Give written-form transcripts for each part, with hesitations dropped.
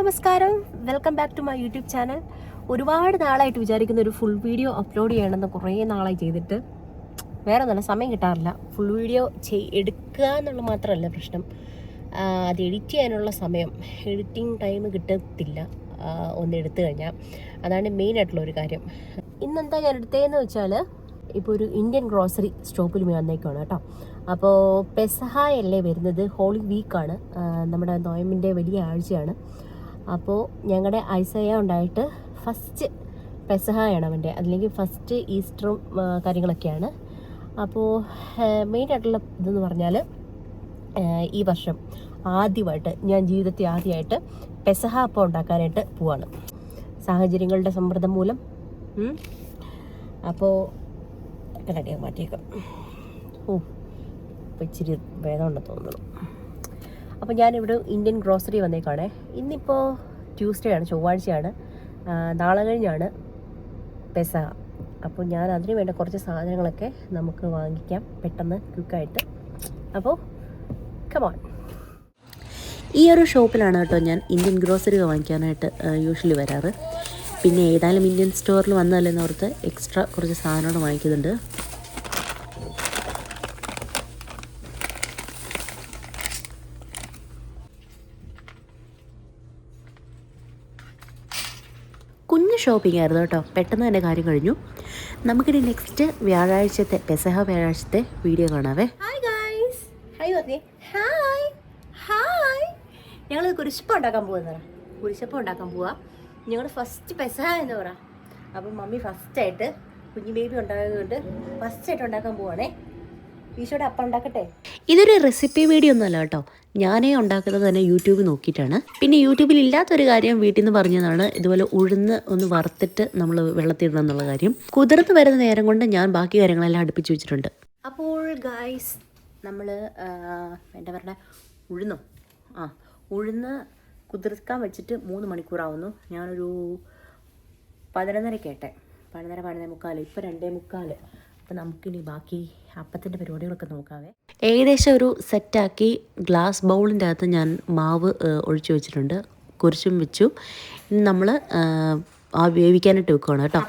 നമസ്കാരം, welcome back to my YouTube channel. ഒരുപാട് നാളായിട്ട് വിചാരിക്കുന്ന ഒരു ഫുൾ വീഡിയോ അപ്ലോഡ് ചെയ്യണമെന്ന് കുറേ നാളായി ചെയ്തിട്ട് വേറെ ഒന്നുമല്ല, സമയം കിട്ടാറില്ല. ഫുൾ വീഡിയോ എടുക്കുക എന്നുള്ള മാത്രമല്ല പ്രശ്നം, അത് എഡിറ്റ് ചെയ്യാനുള്ള സമയം, എഡിറ്റിംഗ് ടൈം കിട്ടത്തില്ല ഒന്ന് എടുത്തു കഴിഞ്ഞാൽ. അതാണ് മെയിനായിട്ടുള്ള ഒരു കാര്യം. ഇന്നെന്താ ഞാൻ എടുത്തതെന്ന് വെച്ചാൽ, ഇപ്പോൾ ഒരു ഇന്ത്യൻ ഗ്രോസറി സ്റ്റോപ്പിൽ വന്നേക്കാണ് കേട്ടോ. അപ്പോൾ പെസഹ അല്ലേ വരുന്നത്, ഹോളി വീക്കാണ്, നമ്മുടെ നോയമ്പിൻ്റെ വലിയ ആഴ്ചയാണ്. അപ്പോൾ ഞങ്ങളുടെ ഐസയ ഉണ്ടായിട്ട് ഫസ്റ്റ് പെസഹയാണ് അവൻ്റെ, അല്ലെങ്കിൽ ഫസ്റ്റ് ഈസ്റ്ററും കാര്യങ്ങളൊക്കെയാണ്. അപ്പോൾ മെയിനായിട്ടുള്ള ഇതെന്ന് പറഞ്ഞാൽ, ഈ വർഷം ആദ്യമായിട്ട് ഞാൻ ജീവിതത്തിൽ ആദ്യമായിട്ട് പെസഹ അപ്പം ഉണ്ടാക്കാനായിട്ട് പോവാണ്, സാഹചര്യങ്ങളുടെ സമ്മർദ്ദം മൂലം. അപ്പോൾ റെഡിയാക്കി മാറ്റിയേക്കാം. ഇപ്പോൾ ഇച്ചിരി ഭേദമുണ്ടെന്ന് തോന്നുന്നു. അപ്പോൾ ഞാനിവിടെ ഇന്ത്യൻ ഗ്രോസറി വന്നേക്കാണേ. ഇന്നിപ്പോൾ ട്യൂസ്ഡേ ആണ്, ചൊവ്വാഴ്ചയാണ്, നാളെ കഴിഞ്ഞാണ് പെസഹ. അപ്പോൾ ഞാൻ അതിന് വേണ്ട കുറച്ച് സാധനങ്ങളൊക്കെ നമുക്ക് വാങ്ങിക്കാം പെട്ടെന്ന് ക്വിക്കായിട്ട്. അപ്പോൾ കമോൺ. ഈ ഒരു ഷോപ്പിലാണ് കേട്ടോ ഞാൻ ഇന്ത്യൻ ഗ്രോസറി വാങ്ങിക്കാനായിട്ട് യൂഷ്വലി വരാറ്. പിന്നെ ഏതായാലും ഇന്ത്യൻ സ്റ്റോറിൽ വന്നതല്ലെന്ന് ഓർത്ത് എക്സ്ട്രാ കുറച്ച് സാധനങ്ങൾ വാങ്ങിക്കുന്നുണ്ട്. കുഞ്ഞ് ഷോപ്പിംഗ് ആയിരുന്നു കേട്ടോ, പെട്ടെന്ന് തന്നെ കാര്യം കഴിഞ്ഞു. നമുക്കിനി നെക്സ്റ്റ് വ്യാഴാഴ്ചത്തെ പെസഹ വ്യാഴാഴ്ചത്തെ വീഡിയോ കാണാവേ. ഹായ് ഗായ്സ്, ഹായ് പറഞ്ഞേ. Hi hi. ഞങ്ങൾ കുരിശപ്പം ഉണ്ടാക്കാൻ പോകുന്നതാണ്, കുരിശപ്പം ഉണ്ടാക്കാൻ പോവാ. ഞങ്ങൾ ഫസ്റ്റ് പെസഹ എന്ന് പറ. അപ്പം മമ്മി ഫസ്റ്റായിട്ട് കുഞ്ഞു ബേബി ഉണ്ടായതുകൊണ്ട് ഫസ്റ്റായിട്ട് ഉണ്ടാക്കാൻ പോവാണേ. ഈശോയുടെ അപ്പം ഉണ്ടാക്കട്ടെ. ഇതൊരു റെസിപ്പി വീഡിയോ ഒന്നുമല്ല കേട്ടോ, ഞാനേ ഉണ്ടാക്കുന്നത് തന്നെ യൂട്യൂബിൽ നോക്കിയിട്ടാണ്. പിന്നെ യൂട്യൂബിൽ ഇല്ലാത്തൊരു കാര്യം വീട്ടിൽ നിന്ന് പറഞ്ഞതാണ്, ഇതുപോലെ ഉഴുന്ന് ഒന്ന് വറുത്തിട്ട് നമ്മൾ വെള്ളത്തിടണം എന്നുള്ള കാര്യം. കുതിർന്ന് വരുന്ന നേരം കൊണ്ട് ഞാൻ ബാക്കി കാര്യങ്ങളെല്ലാം അടുപ്പിച്ച് വെച്ചിട്ടുണ്ട്. അപ്പോൾ ഗായ്സ്, നമ്മൾ എന്താ പറയുക, ഉഴുന്ന് കുതിർക്കാൻ വെച്ചിട്ട് 3 മണിക്കൂറാവുന്നു. ഞാനൊരു 11:30 കേട്ടെ, 11:45, ഇപ്പോൾ 2:45. അപ്പോൾ നമുക്കിനി ബാക്കി അപ്പത്തിൻ്റെ പരിപാടികളൊക്കെ നോക്കാവേ. ഏകദേശം ഒരു സെറ്റാക്കി ഗ്ലാസ് ബൗളിൻ്റെ അകത്ത് ഞാൻ മാവ് ഒഴിച്ചു വെച്ചിട്ടുണ്ട്, കുരിശും വെച്ചു. ഇനി നമ്മൾ ആ വേവിക്കാനായിട്ട് വെക്കുകയാണ് കേട്ടോ.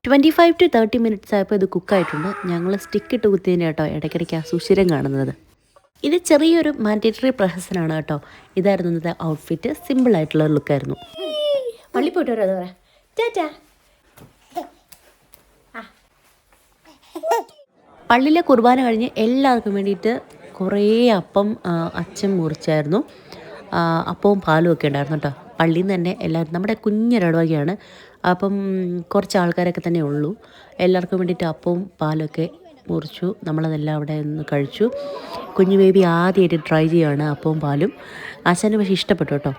25 to 30 മിനിറ്റ്സ് ആയപ്പോൾ ഇത് കുക്കായിട്ടുണ്ട്. ഞങ്ങൾ സ്റ്റിക്കിട്ട് കുത്തിയതിന് കേട്ടോ ഇടയ്ക്കിടയ്ക്ക് സുഷിരം കാണുന്നത്. ഇത് ചെറിയൊരു മാൻഡേറ്ററി പ്രഹസനാണ് കേട്ടോ. ഇതായിരുന്നു ഇന്നത്തെ ഔട്ട്ഫിറ്റ്, സിമ്പിളായിട്ടുള്ള ലുക്കായിരുന്നു. പള്ളി പോയിട്ട് വരാം, അത് പറയാം. ടാറ്റാ. പള്ളിയിലെ കുർബാന കഴിഞ്ഞ് എല്ലാവർക്കും വേണ്ടിയിട്ട് കുറേ അപ്പം അച്ഛൻ മുറിച്ചായിരുന്നു. അപ്പവും പാലും ഒക്കെ ഉണ്ടായിരുന്നു കേട്ടോ. പള്ളിയിൽ നിന്ന് തന്നെ എല്ലാവരും, നമ്മുടെ കുഞ്ഞൊരിടവകയാണ്, അപ്പം കുറച്ച് ആൾക്കാരൊക്കെ തന്നെ ഉള്ളൂ. എല്ലാവർക്കും വേണ്ടിയിട്ട് അപ്പവും പാലൊക്കെ മുറിച്ചു. നമ്മളതെല്ലാം അവിടെ നിന്ന് കഴിച്ചു. കുഞ്ഞു ബേബി ആദ്യമായിട്ട് ട്രൈ ചെയ്യുകയാണ് അപ്പവും പാലും. അച്ഛന് പക്ഷേ ഇഷ്ടപ്പെട്ടു കേട്ടോ.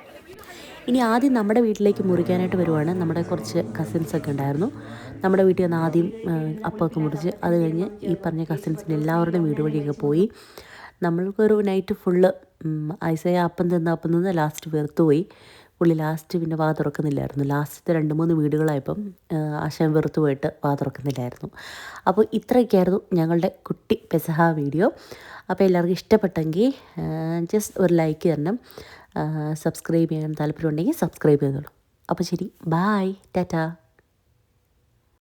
ഇനി ആദ്യം നമ്മുടെ വീട്ടിലേക്ക് മുറിക്കാനായിട്ട് വരുവാണ്. നമ്മുടെ കുറച്ച് കസിൻസൊക്കെ ഉണ്ടായിരുന്നു. നമ്മുടെ വീട്ടിൽ നിന്ന് ആദ്യം അപ്പമൊക്കെ മുറിച്ച്, അത് കഴിഞ്ഞ് ഈ പറഞ്ഞ കസിൻസിൻ്റെ എല്ലാവരുടെയും വീട് വഴിയൊക്കെ പോയി. നമ്മൾക്കൊരു നൈറ്റ് ഫുള്ള് ഐസയ അപ്പം തിന്ന് ലാസ്റ്റ് വെറുത്തുപോയി. പുള്ളി ലാസ്റ്റ് പിന്നെ വാ തുറക്കുന്നില്ലായിരുന്നു. ലാസ്റ്റത്തെ 2-3 വീടുകളായപ്പം ആശാൻ വെറുത്തു പോയിട്ട് വാ തുറക്കുന്നില്ലായിരുന്നു. അപ്പോൾ ഇത്രയൊക്കെയായിരുന്നു ഞങ്ങളുടെ കുട്ടി പെസഹ വീഡിയോ. അപ്പോൾ എല്ലാവർക്കും ഇഷ്ടപ്പെട്ടെങ്കിൽ ജസ്റ്റ് ഒരു ലൈക്ക് തരണം. സബ്സ്ക്രൈബ് ചെയ്യാൻ താല്പര്യമുണ്ടെങ്കിൽ സബ്സ്ക്രൈബ് ചെയ്തോളൂ. അപ്പോൾ ശരി, ബായ്, ടാറ്റാ.